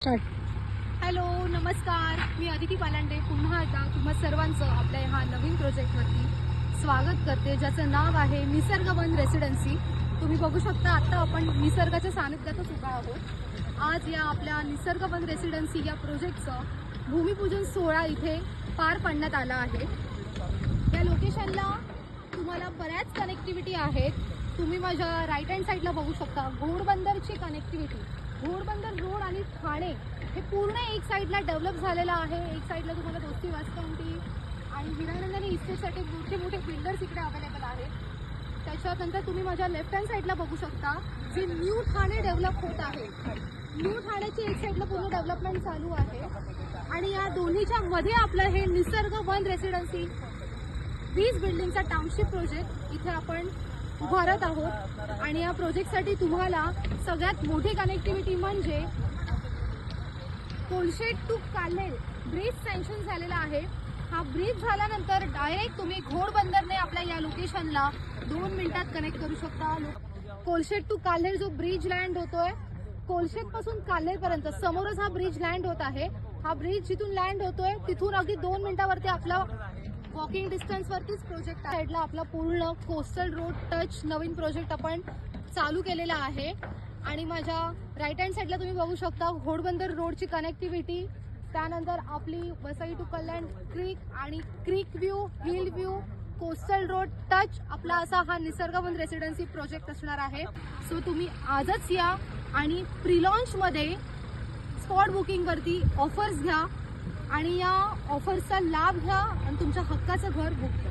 Hello नमस्कार, मी अदिती पालांडे पुन्हा एकदा तुम्हा सर्वांचं आपल्या ह्या नवीन प्रोजेक्टवरती स्वागत करते, ज्याचं नाव आहे निसर्गवन रेसिडेन्सी। तुम्ही बघू शकता आता आपण निसर्गाच्या सानिध्यातच उभा आहोत। आज या आपल्या निसर्गवन रेसिडेन्सी या प्रोजेक्टचं भूमिपूजन सोहळा इथे पार पाडण्यात आला आहे। या लोकेशनला तुम्हाला बऱ्याच कनेक्टिव्हिटी आहेत। तुम्ही माझ्या राईट हँड साईडला बघू शकता घोडबंदरची कनेक्टिव्हिटी। घोडबंदर रोड आणि ठाणे हे पूर्ण एक साईडला डेव्हलप झालेलं आहे। एक साईडला तुम्हाला दोस्ती वास्काउंटी आणि हिरानंदानी इस्टेटसाठी मोठे मोठे बिल्डर्स इकडे अवेलेबल आहेत। त्याच्यानंतर तुम्ही माझ्या लेफ्ट हँड साईडला बघू शकता जे न्यू ठाणे डेव्हलप होत आहे। न्यू ठाण्याची एक साईडला पूर्ण डेव्हलपमेंट चालू आहे आणि या दोन्हीच्या मध्ये आपलं हे निसर्गवन रेसिडेन्सी 20 बिल्डिंगचा टाउनशिप प्रोजेक्ट इथे आपण उभारत आहोत। आणि या प्रोजेक्टसाठी तुम्हाला सगळ्यात मोठी कनेक्टिव्हिटी म्हणजे Kolshet to Kalher bridge sanction झालेला आहे। हा ब्रिज झाल्यानंतर डायरेक्ट तुम्ही घोडबंदरने आपल्या या लोकेशनला 2 मिनिटात कनेक्ट करू शकता। कोलशेत टू काल्हेर जो ब्रिज लँड होतोय, कोलशेत पासून काल्हेर पर्यंत समोरच हा ब्रिज लँड होत आहे। हा ब्रिज जिथून लँड होतोय तिथून अगदी 2 मिनिटावरती आपला वॉकिंग डिस्टन्स वरतीच प्रोजेक्ट आहे। साईडला आपला पूर्ण कोस्टल रोड टच नवीन प्रोजेक्ट आपण चालू केलेला आहे। आणि माझ्या राईट हँड साईडला तुम्ही बघू शकता घोडबंदर रोडची कनेक्टिव्हिटी, त्यानंतर आपली वसई टू कल्याण क्रीक आणि creek view, hill view, coastal road touch आपला असा हा निसर्गवन रेसिडेन्सी प्रोजेक्ट असणार आहे। सो तुम्ही आजच या आणि प्री लॉन्च मध्ये स्पॉट बुकिंग वरती ऑफर्स घ्या आणि या ऑफर्सचा लाभ घ्या आणि तुमच्या हक्काचं घर बुक करा।